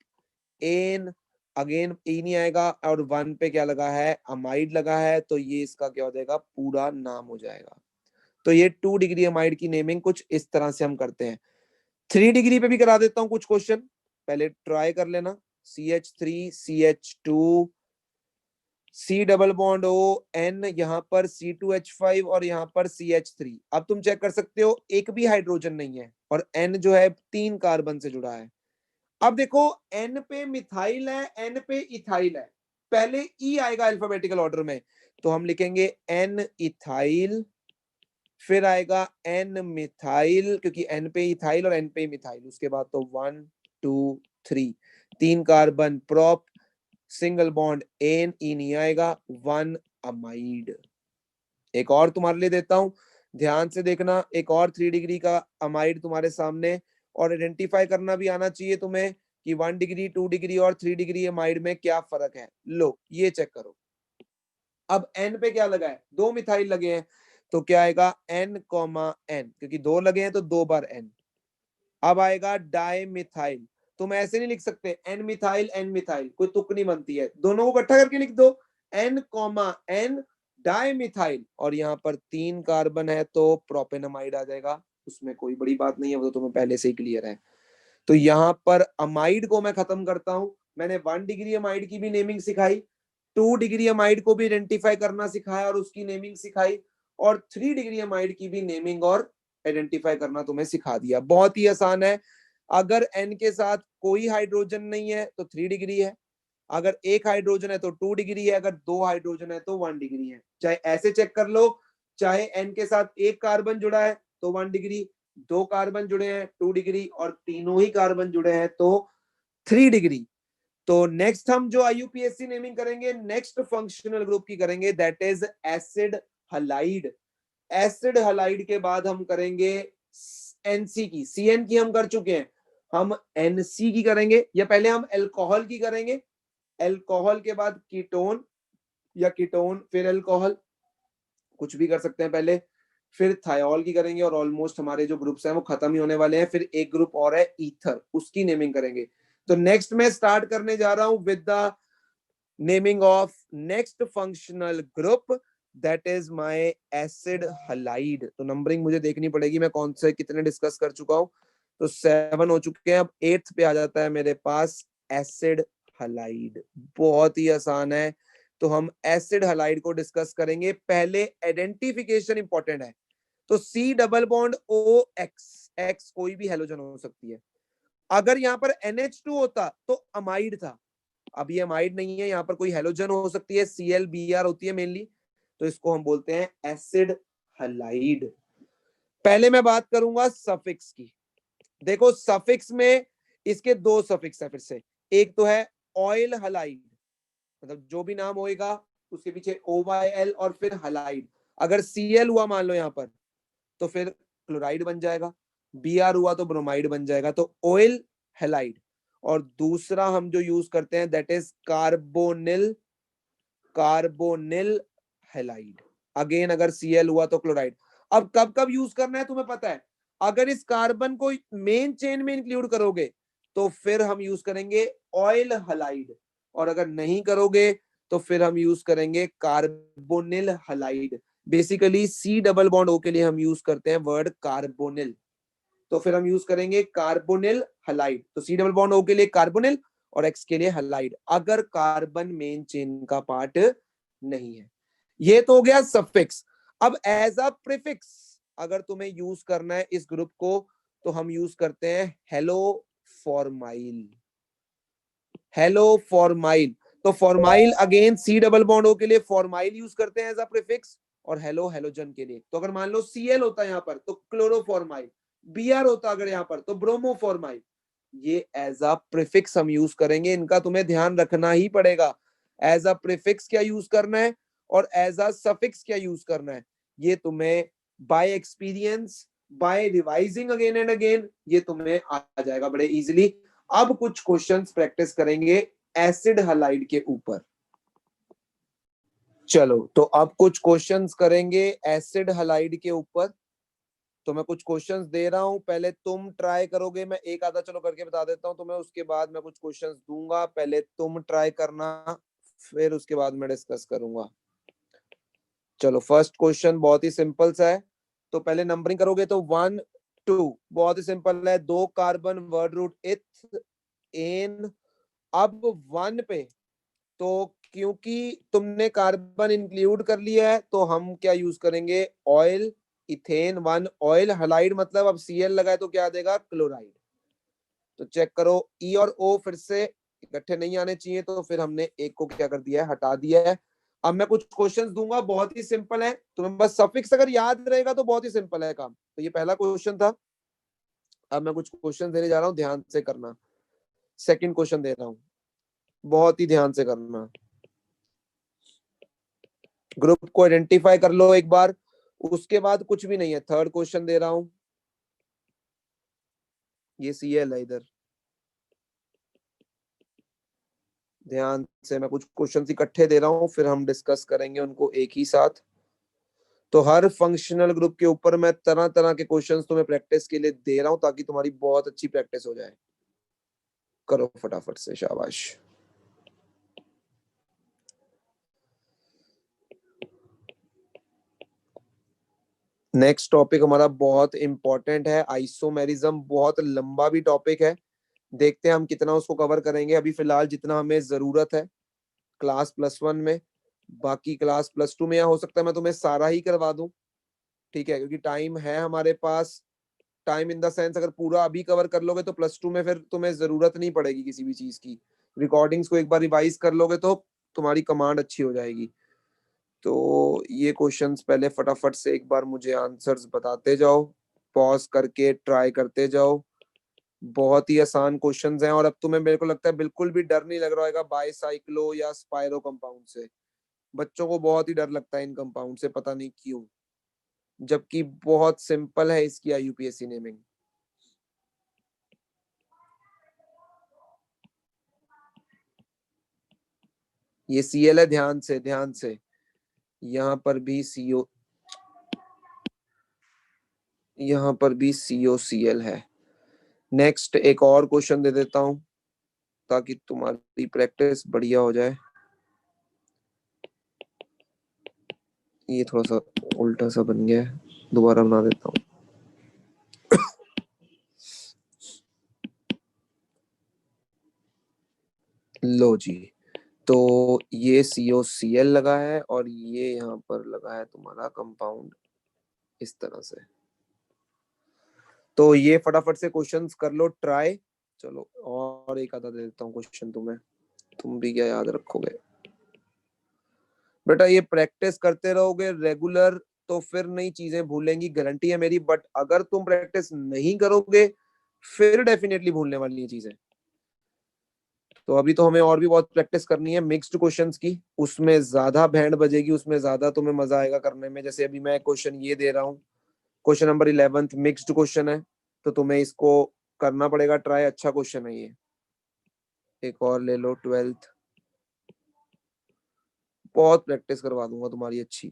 ane, again E नहीं आएगा, और 1 पे क्या लगा है, अमाइड लगा है, तो ये इसका क्या हो जाएगा, पूरा नाम हो जाएगा। तो ये 2 डिग्री अमाइड की नेमिंग कुछ इस तरह से हम करते हैं। 3 डिग्री पे भी करा देता हूं कुछ क्वेश्चन, पहले ट्राई कर लेना। CH3 CH2 C double bond O N, यहाँ पर C2H5 और यहाँ पर CH3। अब तुम चेक कर सकते हो एक भी हाइड्रोजन नहीं है, और N जो है 3 कार्बन से जुड़ा है। अब देखो N पे मिथाइल है, N पे इथाइल है, पहले E आएगा अल्फाबेटिकल ऑर्डर में, तो हम लिखेंगे N इथाइल, फिर आएगा N मिथाइल, क्योंकि N पे इथाइल और N पे मिथाइल, उसके बाद तो 1 2 3, 3 carbon prop, single bond ane e नहीं आएगा, 1 अमाइड। एक और तुम्हारे लिए देता हूं, ध्यान से देखना, एक और 3 डिग्री का अमाइड तुम्हारे सामने, और आइडेंटिफाई करना भी आना चाहिए तुम्हें कि 1 डिग्री 2 डिग्री और 3 डिग्री अमाइड में क्या फर्क है। लो ये चेक करो, अब एन पे क्या लगा है, 2 मिथाइल लगे हैं, तो क्या आएगा एन कॉमा एन, क्योंकि 2 लगे हैं तो 2 बार एन। अब आएगा डाई मिथाइल, तुम ऐसे नहीं लिख सकते एन मिथाइल, कोई तुक नहीं बनती है, दोनों को इकट्ठा करके लिख दो, N comma N di methyl, और यहाँ पर 3 कार्बन है तो प्रोपेनमाइड आ जाएगा, उसमें कोई बड़ी बात नहीं है, वो तो तुम्हें पहले से ही क्लियर है। तो यहाँ पर अमाइड को मैं खत्म करता हूं। मैंने 1 डिग्री अमाइड की भी नेमिंग सिखाई, 2 डिग्री अमाइड को भी आइडेंटिफाई करना सिखाया और उसकी नेमिंग सिखाई, और 3 डिग्री अमाइड की भी नेमिंग और आइडेंटिफाई करना तुम्हें सिखा दिया। बहुत ही आसान है। अगर एन के साथ कोई हाइड्रोजन नहीं है तो 3 डिग्री है, अगर एक हाइड्रोजन है तो 2 डिग्री है, अगर 2 हाइड्रोजन है तो 1 डिग्री है। चाहे ऐसे चेक कर लो, चाहे एन के साथ एक कार्बन जुड़ा है तो 1 डिग्री, 2 कार्बन जुड़े हैं 2 डिग्री और तीनों ही कार्बन जुड़े हैं तो 3 डिग्री। तो नेक्स्ट हम जो आईयूपीएसी नेमिंग करेंगे नेक्स्ट फंक्शनल ग्रुप की करेंगे, that is acid halide. Acid halide के बाद हम करेंगे एनसी की, सीएन की हम कर चुके हैं, हम एनसी की करेंगे, या पहले हम अल्कोहल की करेंगे, अल्कोहल के बाद कीटोन या कीटोन फिर अल्कोहल, कुछ भी कर सकते हैं पहले, फिर थायोल की करेंगे और ऑलमोस्ट हमारे जो ग्रुप्स हैं वो खत्म ही होने वाले हैं। फिर एक ग्रुप और है ईथर, उसकी नेमिंग करेंगे। तो नेक्स्ट मैं स्टार्ट करने जा रहा हूं with the naming of next functional group, that is my acid halide. तो नंबरिंग मुझे देखनी पड़ेगी, मैं कौन से कितने डिस्कस कर चुका हूं। तो 7 हो चुके हैं, अब 8th पे आ जाता है मेरे पास एसिड हलाइड। बहुत ही आसान है। तो हम एसिड हलाइड को डिस्कस करेंगे। पहले आइडेंटिफिकेशन इंपॉर्टेंट है। तो C double bond O X, X कोई भी हेलोजन हो सकती है। अगर यहाँ पर NH2 होता तो अमाइड था, अब ये अमाइड नहीं है, यहाँ पर कोई हेलोजन हो सकती है, ClBr होती है मेनली, तो इसको हम बोलते हैं एसिड हलाइड। पहले मैं बात करूंगा सफिक्स की। देखो सफिक्स में इसके 2 सफिक्स है फिर से, एक तो है ऑयल हलाइड, मतलब जो भी नाम होएगा उसके पीछे OYL और फिर हलाइड। अगर Cl हुआ मान लो यहाँ पर तो फिर क्लोराइड बन जाएगा, Br हुआ तो ब्रोमाइड बन जाएगा, तो ऑयल हैलाइड। और दूसरा हम जो यूज करते हैं that is carbonyl, carbonyl halide. Again अगर Cl हुआ तो क्लोराइड। अब कब कब यूज करना है तुम्हें पता है, अगर इस कार्बन को मेन चेन में इंक्लूड करोगे तो फिर हम यूज करेंगे ऑयल हलाइड, और अगर नहीं करोगे तो फिर हम यूज करेंगे carbonyl halide. Basically C double bond O के लिए हम यूज करते हैं वर्ड कार्बोनिल, तो फिर हम यूज करेंगे कार्बोनिल हलाइड। तो सी डबल बॉन्ड ओ के लिए कार्बोनिल और एक्स के लिए हलाइड, अगर कार्बन मेन चेन का पार्ट नहीं है। ये तो हो गया सफिक्स। अब एज अ प्रीफिक्स अगर तुम्हें यूज करना है इस ग्रुप को तो हम यूज करते हैं हेलो फॉर्माइल, हेलो फॉर्माइल। तो formyl again C double bond O के लिए फॉर्माइल यूज करते हैं एज अ प्रीफिक्स, और हेलो हेलोजन के लिए तो अगर मान लो Cl होता है यहाँ पर तो क्लोरोफॉर्माइल, Br होता अगर यहाँ पर तो ब्रोमोफॉर्माइल। ये एज अ प्रीफिक्स हम यूज करेंगे, इनका तुम्हें ध्यान रखना ही पड़ेगा। एज अ प्रीफिक्स क्या यूज करना है और एज अ सफिक्स क्या यूज करना है, ये तुम्हें by experience, by revising again and again ये तुम्हें आ जाएगा बड़े इजीली। अब कुछ क्वेश्चंस प्रैक्टिस करेंगे एसिड हलाइड के ऊपर। चलो तो अब कुछ क्वेश्चंस करेंगे एसिड हलाइड के ऊपर। तो मैं कुछ क्वेश्चंस दे रहा हूं, पहले तुम ट्राई करोगे, मैं एक आधा चलो करके बता देता हूं तुम्हें, उसके बाद मैं कुछ क्वेश्चंस दूंगा, पहले तुम ट्राई करना फिर उसके बाद मैं डिस्कस करूंगा। चलो फर्स्ट क्वेश्चन बहुत ही सिंपल सा है, तो पहले नंबरिंग करोगे तो 1 2, बहुत ही सिंपल है, 2 कार्बन वर्ड रूट इथ एन। अब 1 पे तो क्योंकि तुमने कार्बन इंक्लूड कर लिया है तो हम क्या यूज करेंगे ऑयल, इथेन 1 ऑयल हलाइड, मतलब अब Cl लगाए तो क्या देगा क्लोराइड। तो चेक करो E और O फिर से इकट्ठे नहीं आने चाहिए, तो फिर हमने एक को क्या कर दिया है हटा दिया है। अब मैं कुछ क्वेश्चंस दूंगा, बहुत ही सिंपल है, तुम्हें बस सफिक्स अगर याद रहेगा तो बहुत ही सिंपल है काम। तो ये पहला क्वेश्चन था। अब मैं कुछ क्वेश्चन देने जा रहा हूँ, ध्यान से करना। सेकंड क्वेश्चन दे रहा हूँ, बहुत ही ध्यान से करना। ग्रुप को आइडेंटिफाई कर लो एक बार, उसके बाद कुछ भी नहीं है। थर्ड क्वेश्चन दे रहा हूं, ये Cl है इधर, ध्यान से मैं कुछ क्वेश्चन इकट्ठे दे रहा हूं फिर हम डिस्कस करेंगे उनको एक ही साथ। तो हर फंक्शनल ग्रुप के ऊपर मैं तरह तरह के क्वेश्चंस तुम्हें प्रैक्टिस के लिए दे रहा हूं ताकि तुम्हारी बहुत अच्छी प्रैक्टिस हो जाए। करो फटाफट से, शाबाश। नेक्स्ट टॉपिक हमारा बहुत इंपॉर्टेंट है, आइसोमेरिज्म। बहुत लंबा भी टॉपिक है, देखते हैं हम कितना उसको कवर करेंगे। अभी फिलहाल जितना हमें जरूरत है क्लास +1 में, बाकी क्लास +2 में, या हो सकता है मैं तुम्हें सारा ही करवा दूं, ठीक है, क्योंकि टाइम है हमारे पास। टाइम इन द सेंस अगर पूरा अभी कवर कर लोगे तो +2 में फिर तुम्हें जरूरत नहीं पड़ेगी किसी भी चीज की। रिकॉर्डिंग्स को एक बार रिवाइज कर लोगे तो तुम्हारी कमांड अच्छी हो जाएगी। तो ये क्वेश्चंस पहले फटाफट से एक बार मुझे आंसर्स बताते जाओ, पॉज करके ट्राई करते जाओ। बहुत ही आसान क्वेश्चंस हैं और अब तुम्हें मेरे को लगता है बिल्कुल भी डर नहीं लग रहा होगा बाईसाइक्लो या स्पाइरो कंपाउंड से। बच्चों को बहुत ही डर लगता है इन कंपाउंड से, पता नहीं क्यों, जबकि बहुत सिंपल है इसकी आईयूपीएसी नेमिंग। ये सीएल है, ध्यान से ध्यान से, यहाँ पर भी सीओ, यहाँ पर भी COCl है। नेक्स्ट एक और क्वेश्चन दे देता हूं ताकि तुम्हारी प्रैक्टिस बढ़िया हो जाए। ये थोड़ा सा उल्टा सा बन गया है, दोबारा बना देता हूँ। लो जी, तो ये COCl लगा है और ये यहाँ पर लगा है तुम्हारा कंपाउंड इस तरह से। तो ये फटाफट से क्वेश्चंस कर लो ट्राई। चलो और एक आधा दे देता हूँ क्वेश्चन तुम्हें, तुम भी क्या याद रखोगे बेटा। ये प्रैक्टिस करते रहोगे रेगुलर तो फिर नई चीजें भूलेंगी, गारंटी है मेरी। बट अगर तुम प्रैक्टिस नहीं करोगे फिर डेफिनेटली भूलने वाली ये चीजें। तो अभी तो हमें और भी बहुत प्रैक्टिस करनी है मिक्स्ड क्वेश्चंस की, उसमें ज्यादा बैंड बजेगी, उसमें ज्यादा तुम्हें मजा आएगा करने में। जैसे अभी मैं क्वेश्चन ये दे रहा हूँ, क्वेश्चन नंबर 11 मिक्स्ड क्वेश्चन है, तो तुम्हें इसको करना पड़ेगा ट्राई। अच्छा क्वेश्चन है ये। एक और ले लो 12th, बहुत प्रैक्टिस करवा दूंगा तुम्हारी अच्छी।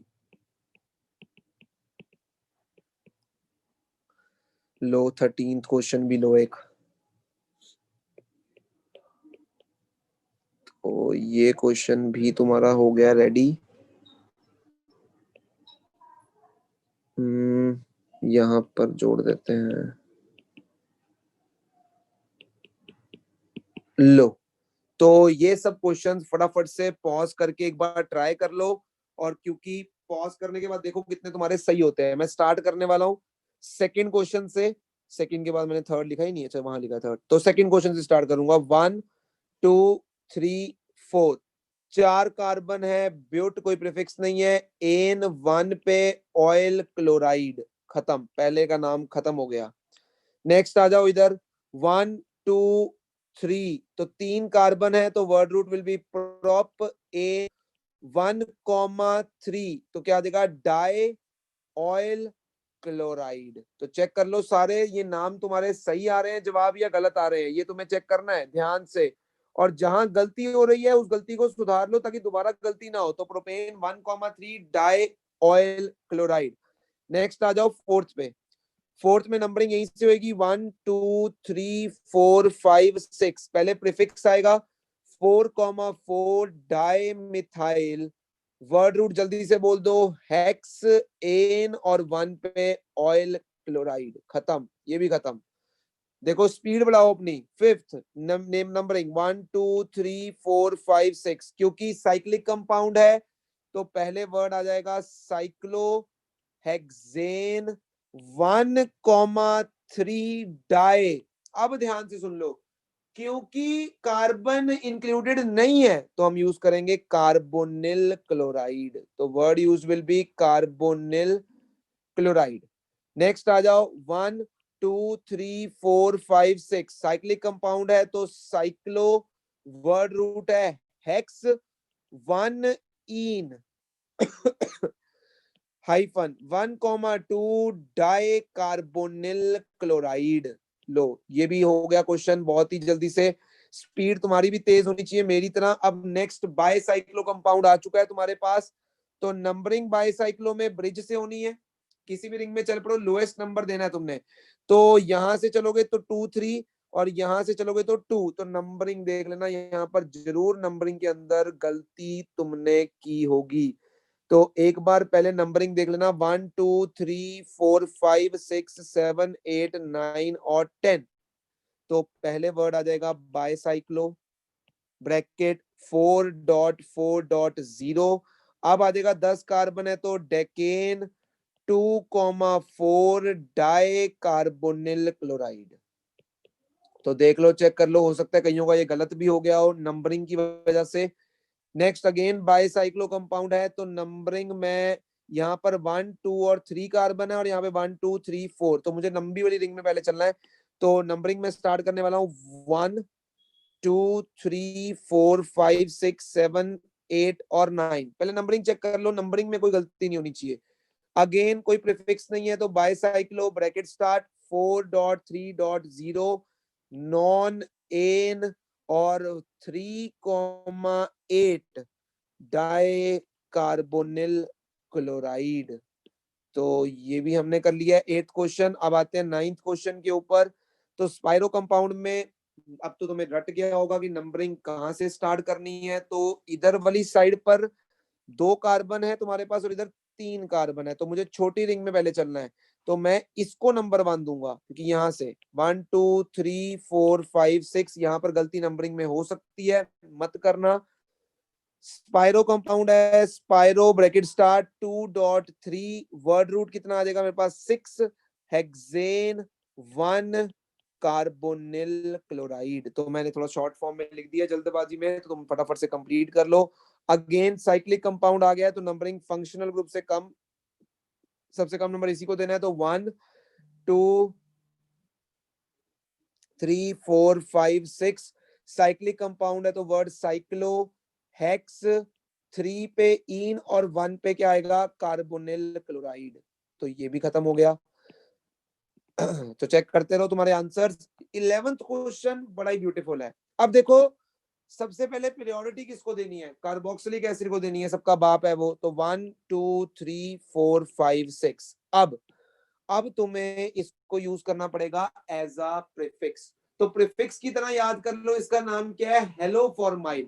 लो 13th क्वेश्चन भी लो एक। तो ये क्वेश्चन भी तुम्हारा हो गया रेडी। यहाँ पर जोड़ देते हैं। लो, तो ये सब क्वेश्चंस फटाफट से पॉज करके एक बार ट्राई कर लो। और क्योंकि पॉज करने के बाद देखो कितने तुम्हारे सही होते हैं। मैं स्टार्ट करने वाला हूँ सेकंड क्वेश्चन से। सेकंड के बाद मैंने थर्ड लिखा ही नहीं है, अच्छा वहां लिखा थर्ड। तो सेकंड क्वेश्चन से स्टार्ट करूंगा। 1 2 3 4, 4 कार्बन है, ब्यूट कोई प्रीफिक्स नहीं है, एन 1 पे ऑयल क्लोराइड, खत्म, पहले का नाम खत्म हो गया। नेक्स्ट आ जाओ इधर। 1 2 3, तो 3 कार्बन है तो word root will be prop a 1,3, तो क्या देगा डाई ऑयल क्लोराइड। तो चेक कर लो सारे ये नाम तुम्हारे सही आ रहे हैं जवाब या गलत आ रहे हैं, ये तुम्हें चेक करना है ध्यान से। और जहां गलती हो रही है उस गलती को सुधार लो ताकि दोबारा गलती ना हो। तो propane 1,3 di oyl chloride. Next आ जाओ फोर्थ पे। फोर्थ में नंबरिंग यहीं से होगी 1 2 3 4 5 6, पहले प्रीफिक्स आएगा 4,4 डाई मिथाइल, वर्ड रूट जल्दी से बोल दो हेक्स एन, और 1 पे ऑयल क्लोराइड, खत्म, ये भी खत्म। देखो स्पीड बढ़ाओ अपनी। फिफ्थ नेम नंबरिंग 1 2 3 4 5 6, क्योंकि साइक्लिक कंपाउंड है तो पहले वर्ड आ जाएगा साइक्लो हेक्सेन 1,3 डाई। अब ध्यान से सुन लो, क्योंकि कार्बन इंक्लूडेड नहीं है तो हम यूज करेंगे कार्बोनिल क्लोराइड। तो word use will be carbonyl chloride. Next आ जाओ 1 2 3 4 5 6, साइक्लिक कंपाउंड है तो साइक्लो, वर्ड रूट है हेक्स 1 इन हाइफन 1,2 डाई कार्बोनिल क्लोराइड। लो ये भी हो गया क्वेश्चन बहुत ही जल्दी से। स्पीड तुम्हारी भी तेज होनी चाहिए मेरी तरह। अब नेक्स्ट बायसाइक्लो कंपाउंड आ चुका है तुम्हारे पास, तो नंबरिंग बायसाइक्लो में ब्रिज से होनी है। किसी भी रिंग में चल पड़ो, लोएस्ट नंबर देना है तुमने। तो यहां से चलोगे तो 2 3, और यहां से चलोगे तो 2। तो नंबरिंग देख लेना, यहाँ पर जरूर नंबरिंग के अंदर गलती तुमने की होगी। तो एक बार पहले नंबरिंग देख लेना 1 2 3 4 5 6 7 8 9 और 10। तो पहले वर्ड आ जाएगा बायसाइक्लो, ब्रैकेट 4.4.0। अब आ जाएगा 10 कार्बन है तो डेकेन 2,4 डाई कार्बोनिल क्लोराइड। तो देख लो, चेक कर लो, हो सकता है कईयों का ये गलत भी हो गया हो नंबरिंग की वजह से। नेक्स्ट अगेन बायसाइक्लो कंपाउंड है तो नंबरिंग में यहाँ पर 1 2 और 3 कार्बन है और यहाँ पे 1 2 3 4। तो मुझे लंबी वाली रिंग में पहले चलना है, तो नंबरिंग में स्टार्ट करने वाला हूँ 1 2 3 4 5 6 7 8 और 9। पहले नंबरिंग चेक कर लो, नंबरिंग में कोई गलती नहीं होनी चाहिए। अगेन कोई प्रीफिक्स नहीं है, तो bicyclo bracket start 4.3.0 non ane और 3,8 डाई कार्बोनिल क्लोराइड। तो ये भी हमने कर लिया है 8th क्वेश्चन। अब आते हैं 9th क्वेश्चन के ऊपर। तो स्पाइरो कंपाउंड में अब तो तुम्हें रट गया होगा कि नंबरिंग कहाँ से स्टार्ट करनी है। तो इधर वाली साइड पर 2 कार्बन है तुम्हारे पास और इधर 3 कार्बन है, तो मुझे छोटी रिंग में पहले चलना है। तो मैं इसको नंबर 1 दूंगा, क्योंकि यहाँ से 1 2 3 4 5 6 यहाँ पर गलती नंबरिंग में हो सकती है, मत करना। स्पाइरो कंपाउंड है, spiro bracket start 2.3, word root कितना आ जाएगा मेरे पास 6 हेक्सेन 1 कार्बोनिल क्लोराइड। तो मैंने थोड़ा शॉर्ट फॉर्म में लिख दिया जल्दबाजी में, तो तुम फटाफट से कंप्लीट कर लो। अगेन साइक्लिक कंपाउंड आ गया है, तो नंबरिंग फंक्शनल ग्रुप से कम, सबसे कम नंबर इसी को देना है। तो 1 2 3 4 5 6 साइक्लिक कंपाउंड है, तो वर्ड साइक्लो, हेक्स 3 पे इन और 1 पे क्या आएगा कार्बोनिल क्लोराइड। तो ये भी खत्म हो गया। तो चेक करते रहो तुम्हारे आंसर्स। 11th क्वेश्चन बड़ा ही ब्यूटीफुल है। अब देखो, सबसे पहले पीरियोडिटी किसको देनी है, कार्बोक्सिलिक एसिड को देनी है, सबका बाप है वो। तो 1 2 3 4 5 6। अब तुम्हें इसको यूज करना पड़ेगा एज अ प्रीफिक्स। तो प्रीफिक्स की तरह याद कर लो, इसका नाम क्या है, हेलोफॉर्माइल।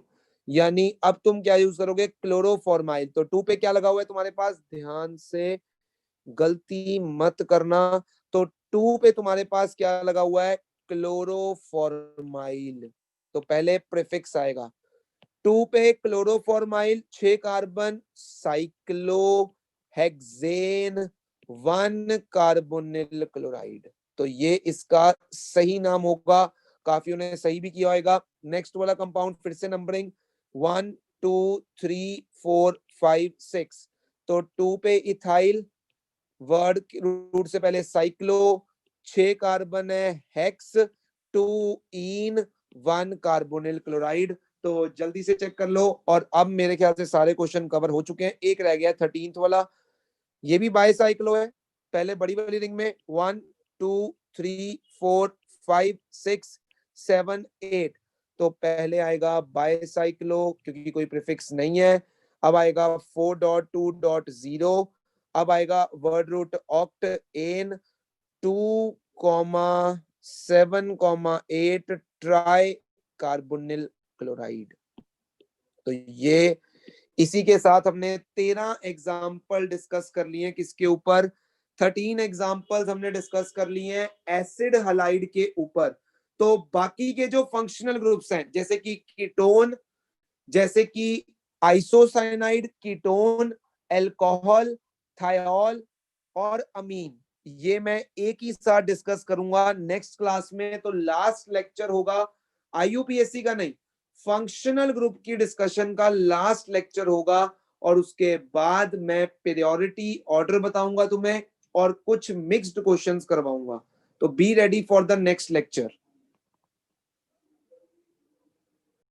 यानी अब तुम क्या यूज करोगे, क्लोरोफॉर्माइल। तो 2 पे क्या लगा हुआ है तुम्हारे पास, ध्यान से गलती मत करना। तो 2 पे तुम्हारे पास क्या लगा हुआ है, क्लोरोफॉर्माइल। तो पहले प्रीफिक्स आएगा 2 पे क्लोरोफॉर्माइल 6 carbon, cyclo hexane 1 carbonyl chloride. तो ये इसका सही नाम होगा, काफियों ने सही भी किया होगा। नेक्स्ट वाला कंपाउंड फिर से नंबरिंग 1 2 3 4 5 6। तो 2 पे इथाइल, वर्ड रूट से पहले साइक्लो, 6 कार्बन है, हेक्स 2 इन 1 कार्बोनिल क्लोराइड। तो जल्दी से चेक कर लो। और अब मेरे ख्याल से सारे क्वेश्चन कवर हो चुके हैं, एक रह गया 13th वाला, ये भी बायसाइक्लो है। पहले बड़ी वाली रिंग में 1 2 3 4 5 6 7 8। तो पहले आएगा बायसाइक्लो, क्योंकि कोई प्रीफिक्स नहीं है। अब आएगा 4.2.0। अब आएगा word root oct ane 2,7,8 tri carbonyl chloride. तो ये इसी के साथ हमने 13 एग्जाम्पल डिस्कस कर लिए हैं। किसके ऊपर, 13 एग्जाम्पल्स हमने डिस्कस कर लिए हैं एसिड हलाइड के ऊपर। तो बाकी के जो फंक्शनल ग्रुप्स हैं, जैसे कि कीटोन, जैसे कि आइसोसाइनाइड, कीटोन, अल्कोहल, थायोल और अमीन, ये मैं एक ही साथ डिस्कस करूंगा नेक्स्ट क्लास में। तो लास्ट लेक्चर होगा आईयूपीएससी का नहीं, फंक्शनल ग्रुप की डिस्कशन का लास्ट लेक्चर होगा। और उसके बाद मैं पीरियोडिटी ऑर्डर बताऊंगा तुम्हें और कुछ मिक्स्ड क्वेश्चंस करवाऊंगा। तो be ready for the next lecture.